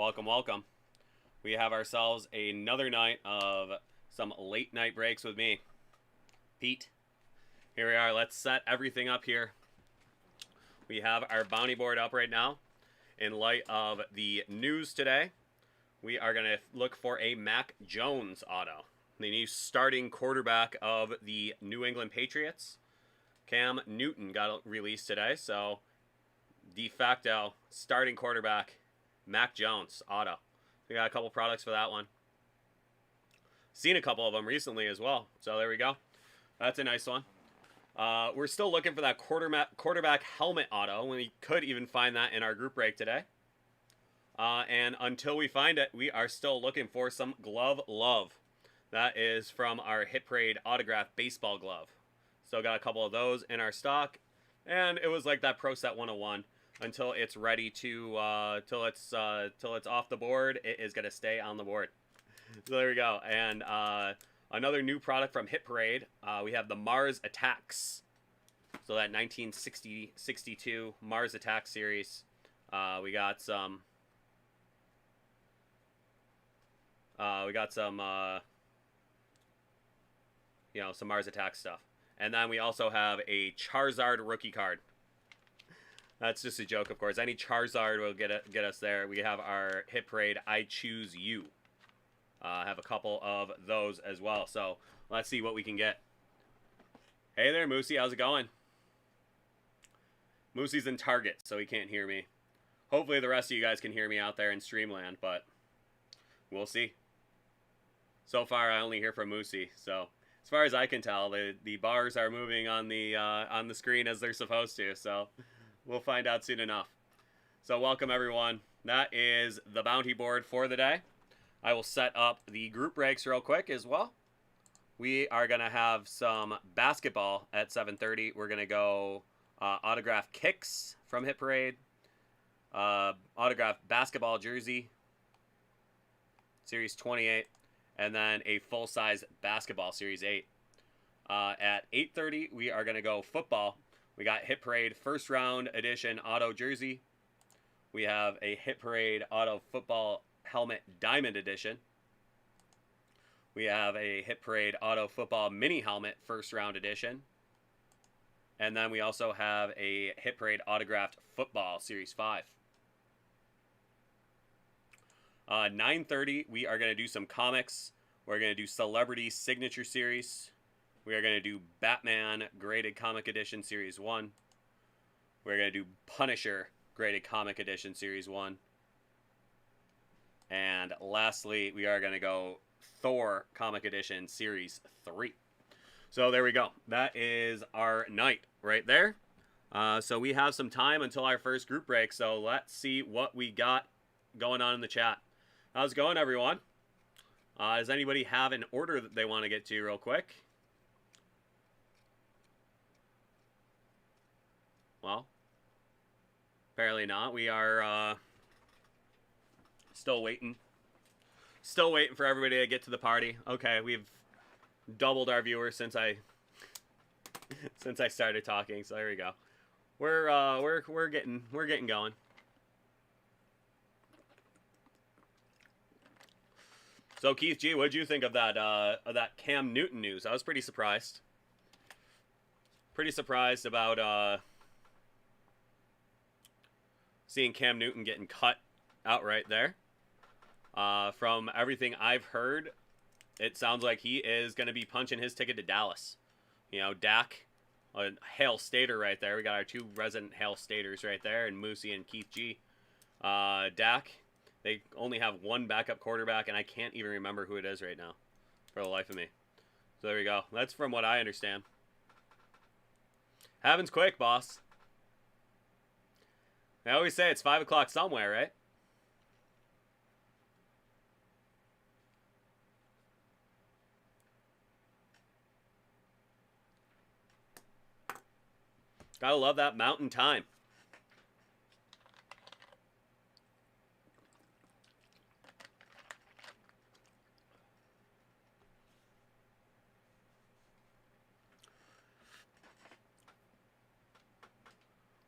Welcome, welcome. We have ourselves another night of some late night breaks with me, Pete. Here we are. Let's set everything up here. We have our bounty board up right now. In light of the news today, we are going to look for a Mac Jones auto, the new starting quarterback of the New England Patriots. Cam Newton got released today, so de facto starting quarterback Mac Jones auto. We got a couple products for that one. Seen a couple of them recently as well, so there we go. That's a nice one. We're still looking for that quarterback helmet auto. We could even find that in our group break today. And until we find it, we are still looking for some glove love. That is from our Hit Parade autograph baseball glove. Still got a couple of those in our stock. And it was like that Pro Set 101. Until it's ready to, till it's off the board, it is going to stay on the board. So there we go. And another new product from Hit Parade, we have the Mars Attacks. So that 1962 Mars Attack series. We got some some Mars Attack stuff. And then we also have a Charizard rookie card. That's just a joke, of course. Any Charizard will get us there. We have our Hit Parade I Choose You. Have a couple of those as well. So let's see what we can get. Hey there, Moosey. How's it going? Moosey's in Target, so he can't hear me. Hopefully the rest of you guys can hear me out there in Streamland, but we'll see. So far, I only hear from Moosey. So as far as I can tell, the bars are moving on the screen as they're supposed to. So we'll find out soon enough. So welcome, everyone. That is the bounty board for the day. I will set up the group breaks real quick as well. We are going to have some basketball at 7:30. We're going to go autograph kicks from Hit Parade, autograph basketball jersey, Series 28, and then a full-size basketball Series 8. At 8:30, we are going to go football. We got Hit Parade first round edition auto jersey. We have a Hit Parade auto football helmet diamond edition. We have a Hit Parade auto football mini helmet first round edition. And then we also have a Hit Parade autographed football series 5. 9:30, we are going to do some comics. We're going to do celebrity signature series. We are going to do Batman Graded Comic Edition Series 1. We're going to do Punisher Graded Comic Edition Series 1. And lastly, we are going to go Thor Comic Edition Series 3. So there we go. That is our night right there. So we have some time until our first group break. So let's see what we got going on in the chat. How's it going, everyone? Does anybody have an order that they want to get to real quick? Well, apparently not. We are still waiting. Still waiting for everybody to get to the party. Okay, we've doubled our viewers since I started talking. So there we go. We're getting going. So Keith G, what did you think of that Cam Newton news? I was pretty surprised. Pretty surprised about seeing Cam Newton getting cut outright there. From everything I've heard, it sounds like he is going to be punching his ticket to Dallas. You know, Dak, a Hail Stater right there. We got our two resident Hail Staters right there, and Moosey and Keith G. Dak, they only have one backup quarterback, and I can't even remember who it is right now for the life of me. So there we go. That's from what I understand. Happens quick, boss. I always say it's 5 o'clock somewhere, right? Gotta love that mountain time.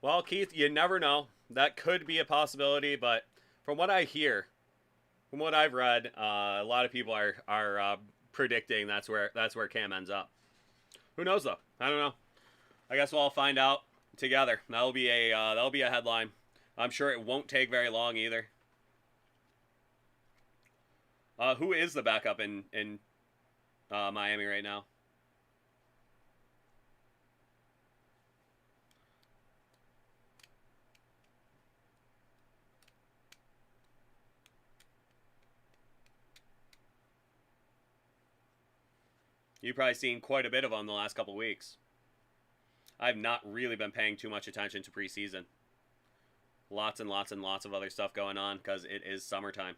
Well, Keith, you never know. That could be a possibility, but from what I hear, From what I've read, a lot of people are predicting that's where Cam ends up. Who knows though? I don't know. I guess we'll all find out together. That'll be a headline. I'm sure it won't take very long either. Who is the backup in Miami right now? You've probably seen quite a bit of them the last couple weeks. I've not really been paying too much attention to preseason. Lots and lots and lots of other stuff going on because it is summertime.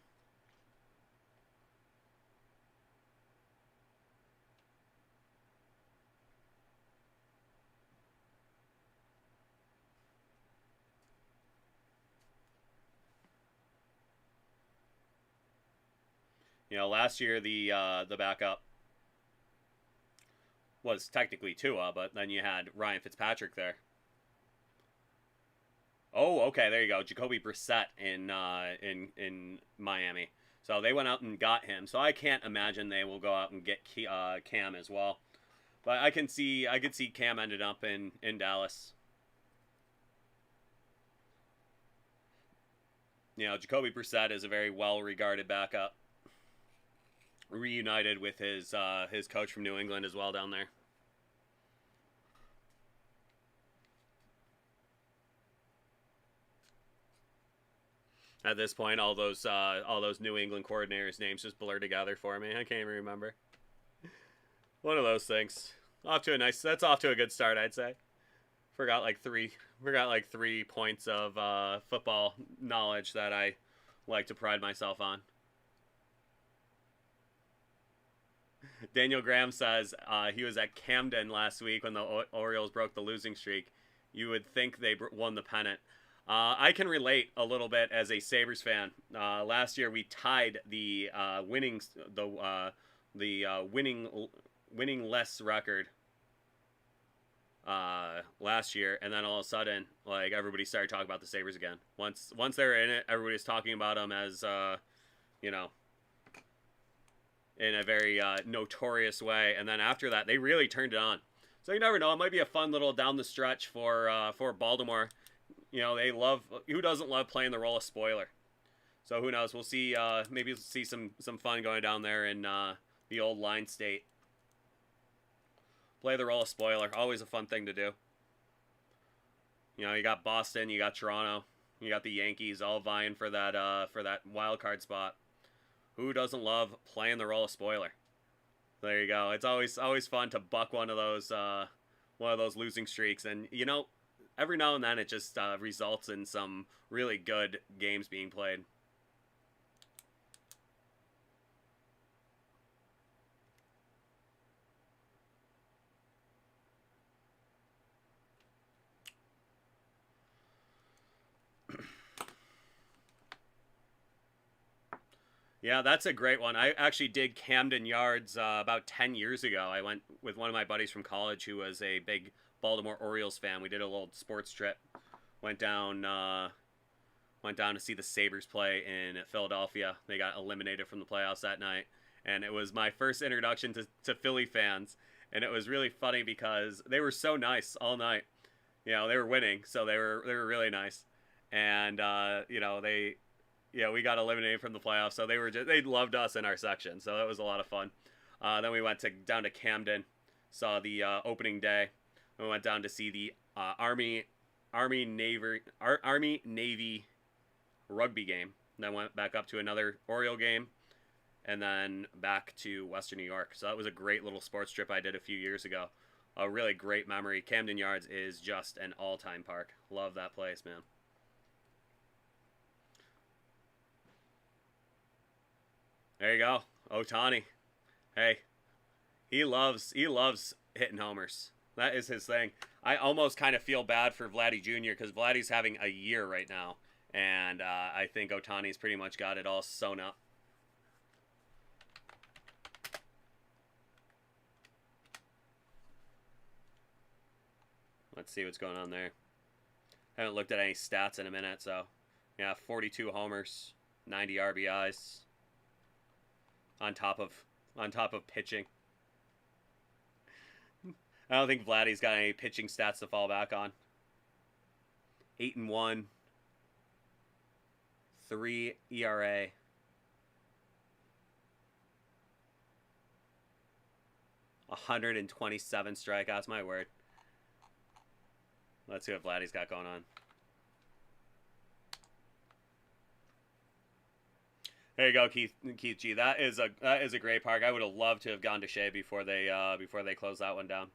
Last year the backup was technically Tua, but then you had Ryan Fitzpatrick there. Oh, okay, there you go. Jacoby Brissett in Miami. So they went out and got him. So I can't imagine they will go out and get Cam as well. But I could see Cam ended up in Dallas. Jacoby Brissett is a very well regarded backup. Reunited with his coach from New England as well down there. At this point, all those New England coordinators' names just blur together for me. I can't even remember. One of those things. That's off to a good start, I'd say. Forgot like three points of football knowledge that I like to pride myself on. Daniel Graham says he was at Camden last week when the Orioles broke the losing streak. You would think they won the pennant. I can relate a little bit as a Sabres fan. Last year we tied the winning less record last year, and then all of a sudden, like, everybody started talking about the Sabres again. Once they were in it, everybody's talking about them as in a very notorious way, and then after that, they really turned it on. So you never know; it might be a fun little down the stretch for Baltimore. Who doesn't love playing the role of spoiler? So who knows? We'll see. Maybe we'll see some fun going down there in the old Line State. Play the role of spoiler. Always a fun thing to do. You got Boston, you got Toronto, you got the Yankees all vying for that wild card spot. Who doesn't love playing the role of spoiler? There you go. It's always fun to buck one of those losing streaks, and every now and then it just results in some really good games being played. Yeah, that's a great one. I actually did Camden Yards about 10 years ago. I went with one of my buddies from college who was a big Baltimore Orioles fan. We did a little sports trip. Went down to see the Sabres play in Philadelphia. They got eliminated from the playoffs that night. And it was my first introduction to Philly fans. And it was really funny because they were so nice all night. They were winning, so they were really nice. And we got eliminated from the playoffs, so they loved us in our section, so that was a lot of fun. Then we went down to Camden, saw the opening day. We went down to see the Army Navy rugby game. Then went back up to another Oriole game, and then back to Western New York. So that was a great little sports trip I did a few years ago. A really great memory. Camden Yards is just an all-time park. Love that place, man. There you go. Ohtani. Hey, he loves hitting homers. That is his thing. I almost kind of feel bad for Vladdy Jr. because Vladdy's having a year right now. And I think Ohtani's pretty much got it all sewn up. Let's see what's going on there. Haven't looked at any stats in a minute, so yeah, 42 homers, 90 RBIs. on top of pitching. I don't think Vladdy's got any pitching stats to fall back on. 8-1, 3 ERA. $127 strikeouts, my word. Let's see what Vladdy's got going on. There you go, Keith G. That is a great park. I would have loved to have gone to Shea before they closed that one down.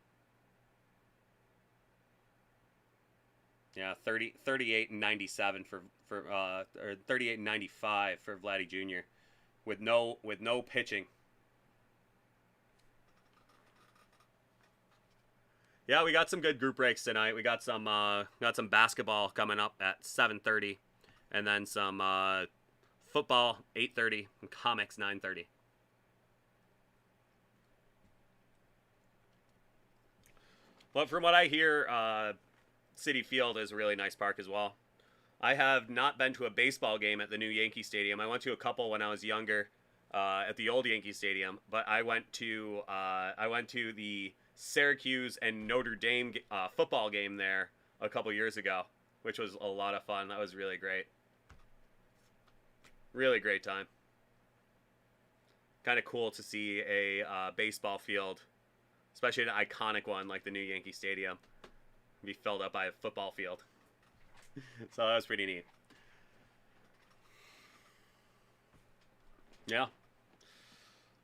Yeah, 38.97 for or 38.95 for Vladdy Jr. with no pitching. Yeah, we got some good group breaks tonight. We got some basketball coming up at 7:30, and then some football 8:30 and comics 9:30. But from what I hear, Citi Field is a really nice park as well. I have not been to a baseball game at the new Yankee Stadium. I went to a couple when I was younger at the old Yankee Stadium, but I went to the Syracuse and Notre Dame football game there a couple years ago, which was a lot of fun. That was really great. Really great time. Kind of cool to see a baseball field, especially an iconic one like the new Yankee Stadium, be filled up by a football field. So that was pretty neat. Yeah.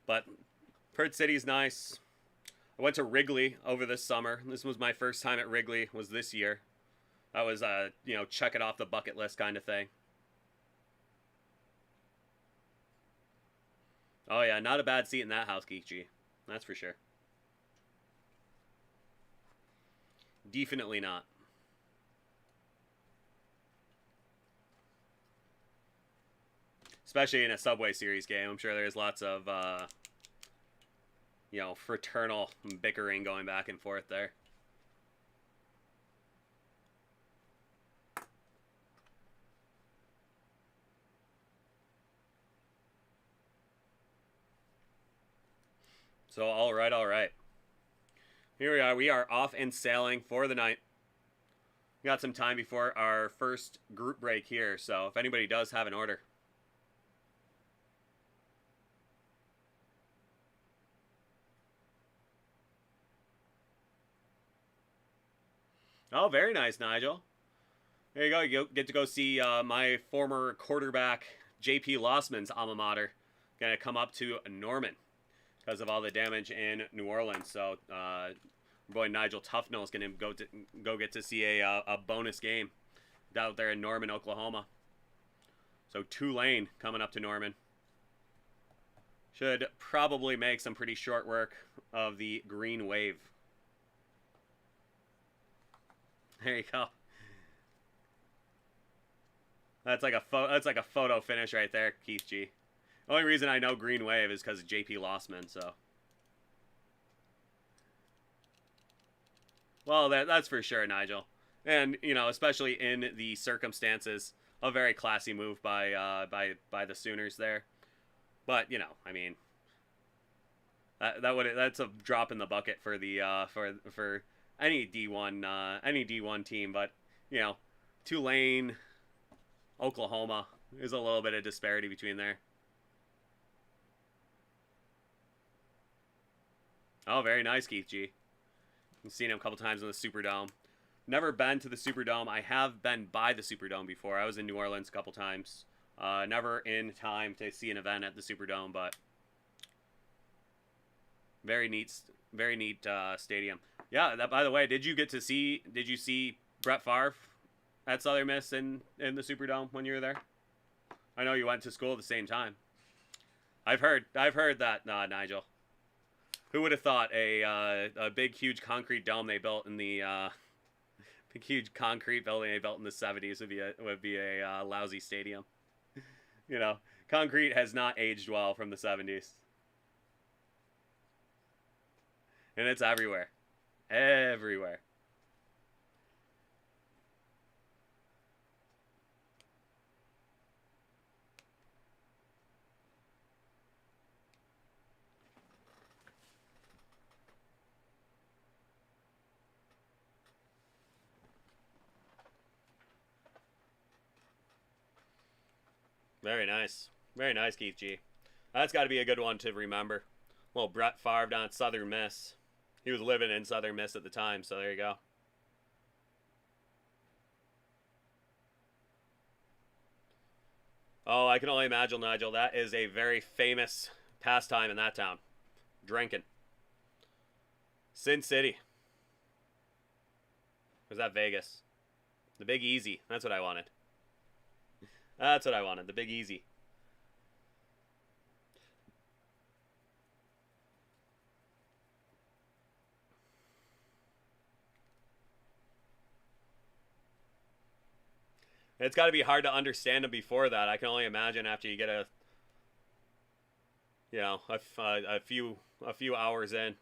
But Perth City's nice. I went to Wrigley over this summer. This was my first time at Wrigley, was this year. That was, check it off the bucket list kind of thing. Oh, yeah, not a bad seat in that house, Geek G. That's for sure. Definitely not. Especially in a Subway Series game. I'm sure there's lots of, fraternal bickering going back and forth there. So, all right. Here we are. We are off and sailing for the night. We got some time before our first group break here, so if anybody does have an order. Oh, very nice, Nigel. There you go. You get to go see my former quarterback, J.P. Lossman's alma mater. Going to come up to Norman because of all the damage in New Orleans. So, boy Nigel Tufnell is going to go get to see a bonus game out there in Norman, Oklahoma. So Tulane coming up to Norman. Should probably make some pretty short work of the green wave. There you go. That's like a photo finish right there, Keith G. The only reason I know green wave is because of J.P. Lossman, so. Well, that's for sure, Nigel. And, especially in the circumstances, a very classy move by the Sooners there. But, I mean, that's a drop in the bucket for the for any D1 team, but, Tulane, Oklahoma, there's a little bit of disparity between there. Oh, very nice, Keith G. I've seen him a couple times in the Superdome. Never been to the Superdome. I have been by the Superdome before. I was in New Orleans a couple times. Never in time to see an event at the Superdome, but very neat stadium. Yeah. That, by the way, did you see Brett Favre at Southern Miss in the Superdome when you were there? I know you went to school at the same time. I've heard that, Nigel. Who would have thought a big, huge concrete dome they built in the big, huge concrete building they built in the 70s would be a lousy stadium? Concrete has not aged well from the 70s, and it's everywhere, everywhere. Very nice. Very nice, Keith G. That's got to be a good one to remember. Well, Brett Favre down at Southern Miss. He was living in Southern Miss at the time, so there you go. Oh, I can only imagine, Nigel. That is a very famous pastime in that town. Drinking. Sin City. Was that Vegas? The Big Easy. That's what I wanted. That's what I wanted. The Big Easy. It's got to be hard to understand them before that. I can only imagine after you get a, you know, a few hours in.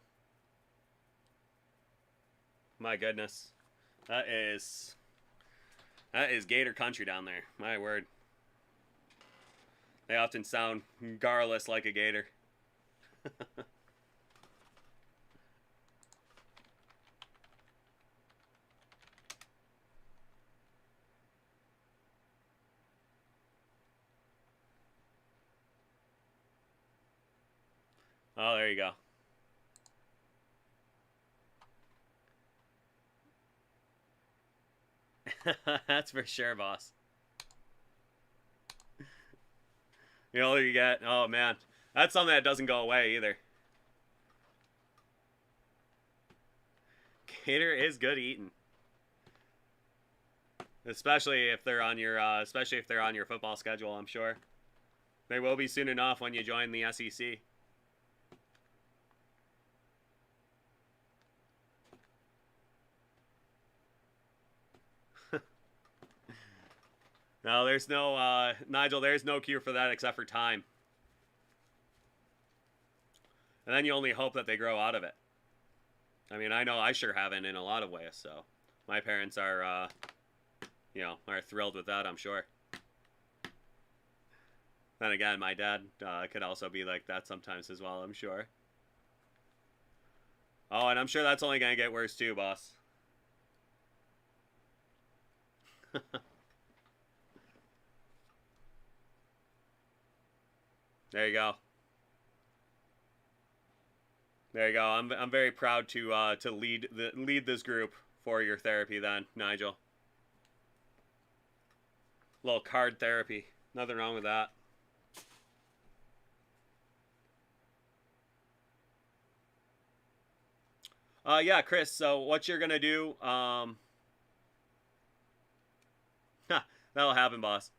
My goodness, that is Gator country down there. My word. They often sound garrulous like a gator. Oh, there you go. That's for sure, boss. The older you get, oh man, that's something that doesn't go away either. Gator is good eating, especially if they're on your football schedule. I'm sure they will be soon enough when you join the SEC. No, there's no, Nigel, there's no cure for that except for time. And then you only hope that they grow out of it. I mean, I know I sure haven't in a lot of ways, so my parents are, you know, are thrilled with that, I'm sure. Then again, my dad could also be like that sometimes as well, I'm sure. Oh, and I'm sure that's only going to get worse too, boss. There you go. There you go. I'm very proud to lead this group for your therapy then, Nigel. A little card therapy. Nothing wrong with that. Yeah, Chris, so what you're gonna do, that'll happen, boss.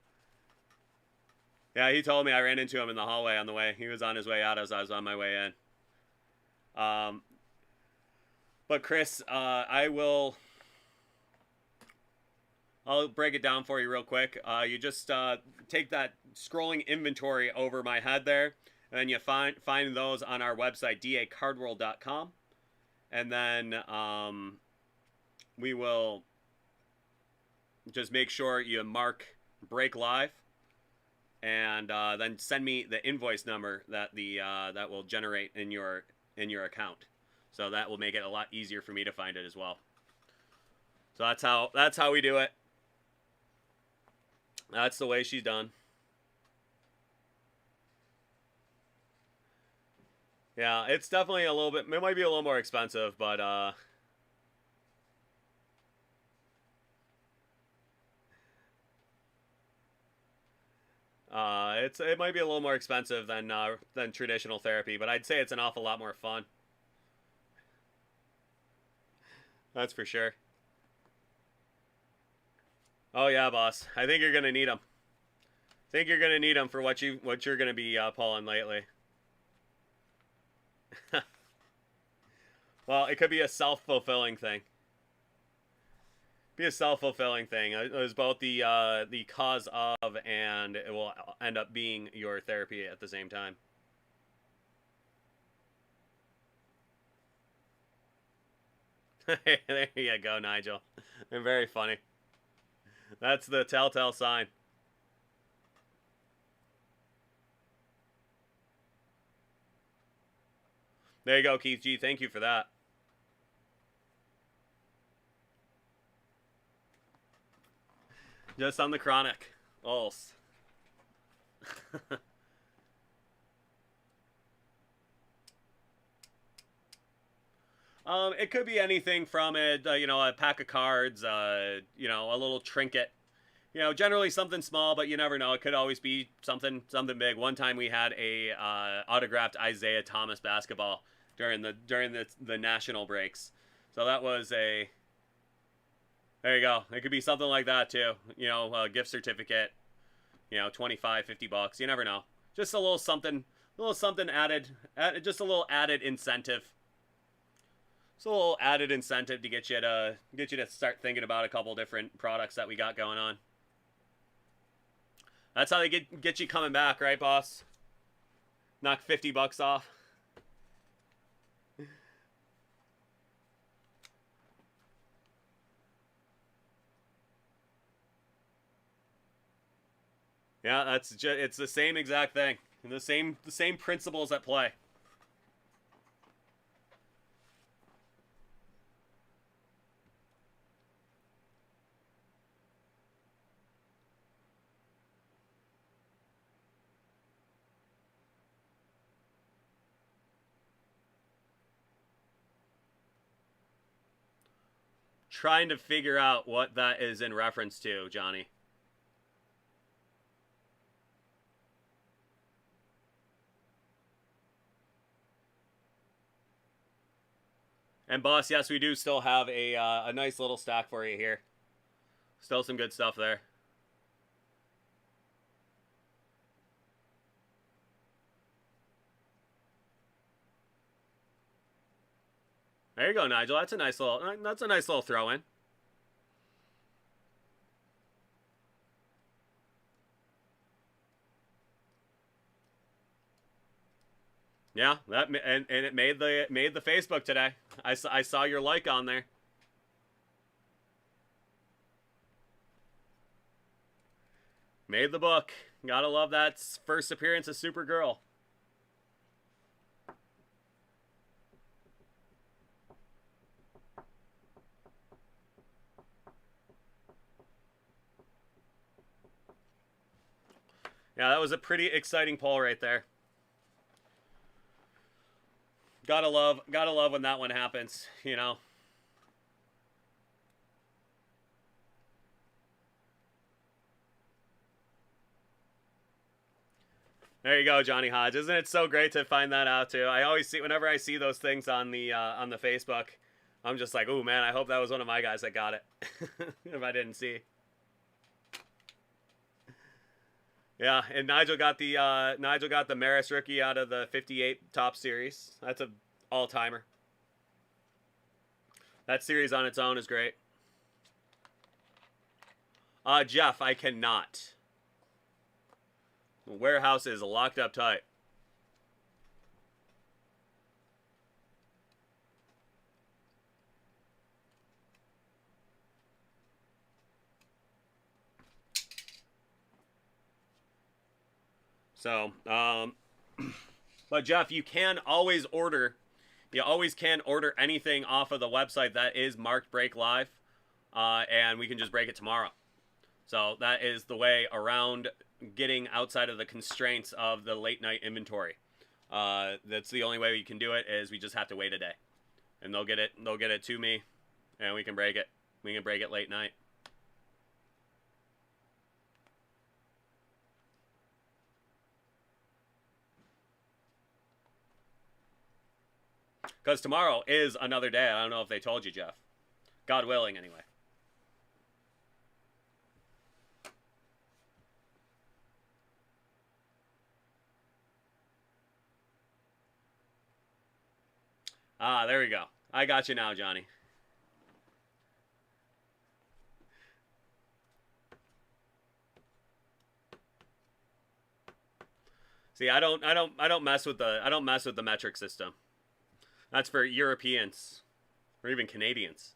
Yeah, he told me. I ran into him in the hallway on the way. He was on his way out as I was on my way in. But Chris, I'll break it down for you real quick. You just take that scrolling inventory over my head there, and then you find those on our website, dacardworld.com. And then we will just make sure you mark break live, and then send me the invoice number that that will generate in your account. So that will make it a lot easier for me to find it as well. So that's how we do it. That's the way she's done. Yeah, it's definitely a little bit, it might be a little more expensive, but it might be a little more expensive than traditional therapy, but I'd say it's an awful lot more fun. That's for sure. Oh yeah, boss. I think you're gonna need them. I think you're gonna need them for what you're gonna be pulling lately. Well, it could be a self-fulfilling thing. Be a self-fulfilling thing. It was both the cause of, and it will end up being your therapy at the same time. There you go, Nigel. They're very funny. That's the telltale sign. There you go, Keith G. Thank you for that. Just on the chronic. Ulse. It could be anything from a pack of cards, a little trinket. Generally something small, but you never know. It could always be something big. One time we had a autographed Isaiah Thomas basketball during the national breaks. So that was a. There you go. It could be something like that too. A gift certificate. $25-$50. You never know. Just a little something added. Just a little added incentive. It's a little added incentive to get you to start thinking about a couple different products that we got going on. That's how they get you coming back, right, boss? Knock $50 off. Yeah, it's the same exact thing. And the same principles at play. Trying to figure out what that is in reference to, Johnny. And boss, yes, we do still have a nice little stack for you here. Still some good stuff there. There you go, Nigel. That's a nice little throw in. Yeah, and it made the Facebook today. I saw your like on there. Made the book. Gotta love that first appearance of Supergirl. Yeah, that was a pretty exciting pull right there. Gotta love when that one happens, There you go, Johnny Hodge. Isn't it so great to find that out too? I always see whenever I see those things on the Facebook, I'm just like, oh man, I hope that was one of my guys that got it. If I didn't see. Yeah, and Nigel got the Maris rookie out of the 58 top series. That's a all-timer. That series on its own is great. Jeff, I cannot. The warehouse is locked up tight. So, but Jeff, you always can order anything off of the website that is marked Break Live, and we can just break it tomorrow. So that is the way around getting outside of the constraints of the late night inventory. That's the only way we can do it, is we just have to wait a day, and they'll get it to me, and we can break it. We can break it late night. Because tomorrow is another day. I don't know if they told you, Jeff. God willing, anyway. Ah, there we go. I got you now, Johnny. See, I don't mess with the metric system. That's for Europeans or even Canadians.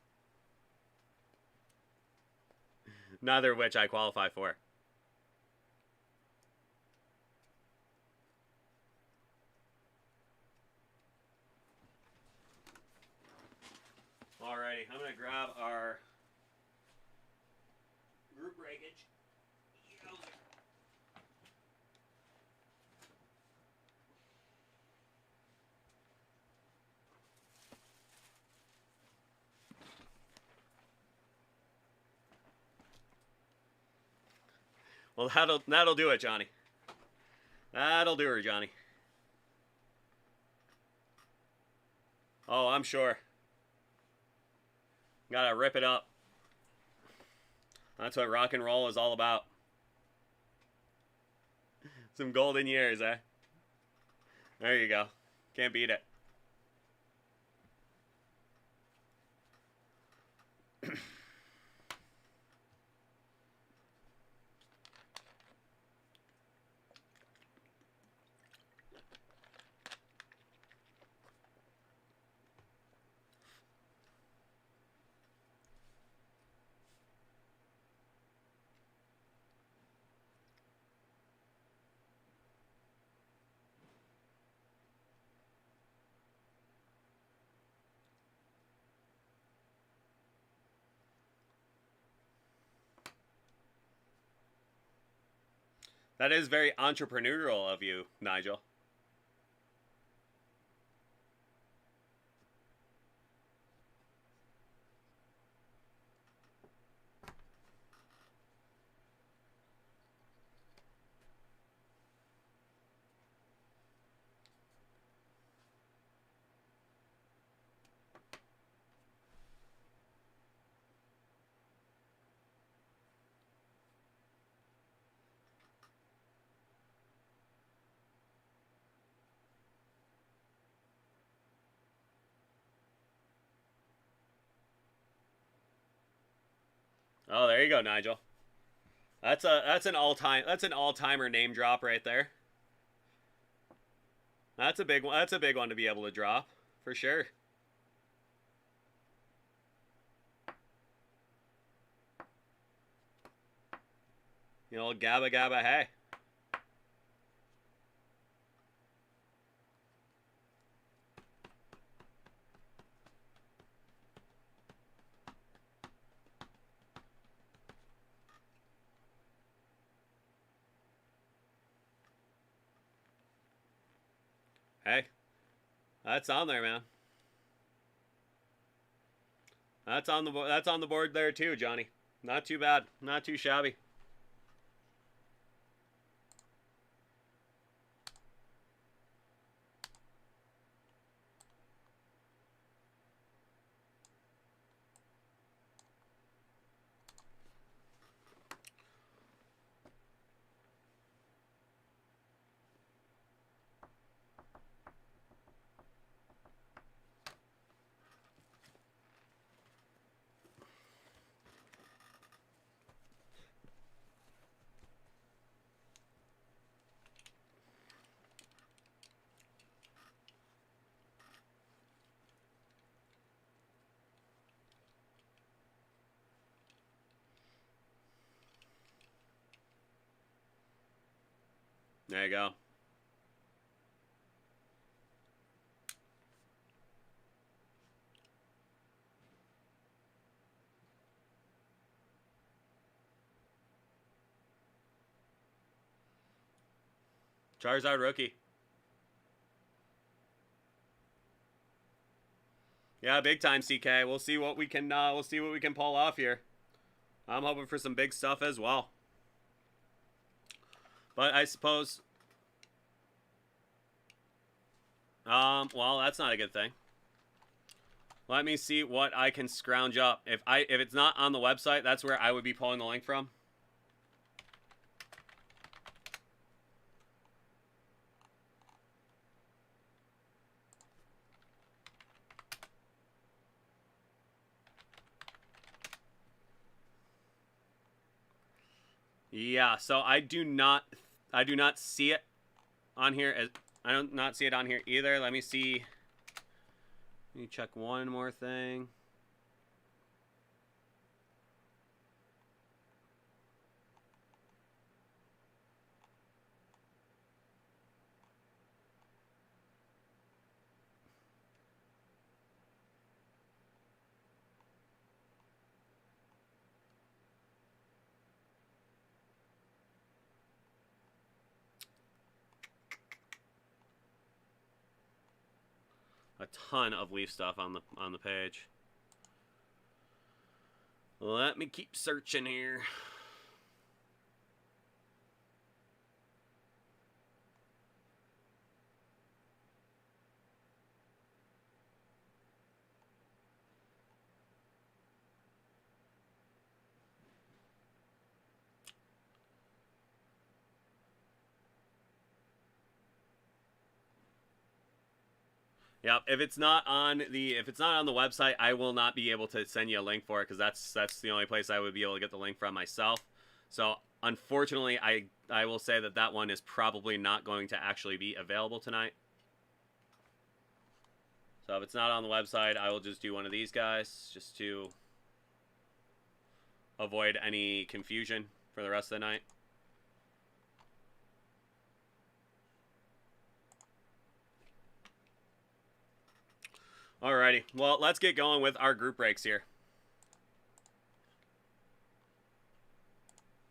Neither of which I qualify for. Alrighty, I'm gonna grab our group breakage. Well, that'll do it, Johnny. That'll do her, Johnny. Oh, I'm sure. Gotta rip it up. That's what rock and roll is all about. Some golden years, eh? There you go. Can't beat it. That is very entrepreneurial of you, Nigel. Oh, there you go, Nigel. That's an all-timer name drop right there. That's a big one. That's a big one to be able to drop, for sure. You know, Gabba Gabba Hey. Hey, that's on there, man. That's on the board there too, Johnny. Not too bad. Not too shabby. There you go. Charizard rookie. Yeah, big time, CK. We'll see what we can pull off here. I'm hoping for some big stuff as well. But I suppose well, that's not a good thing. Let me see what I can scrounge up. If it's not on the website, that's where I would be pulling the link from. Yeah, so I do not see it on here. I don't not see it on here either. Let me see. Let me check one more thing. A ton of Leaf stuff on the page. Let me keep searching here. Yep. If it's not on the website, I will not be able to send you a link for it because that's the only place I would be able to get the link from myself. So unfortunately, I will say that one is probably not going to actually be available tonight. So if it's not on the website, I will just do one of these guys just to avoid any confusion for the rest of the night. Alrighty, well, let's get going with our group breaks here.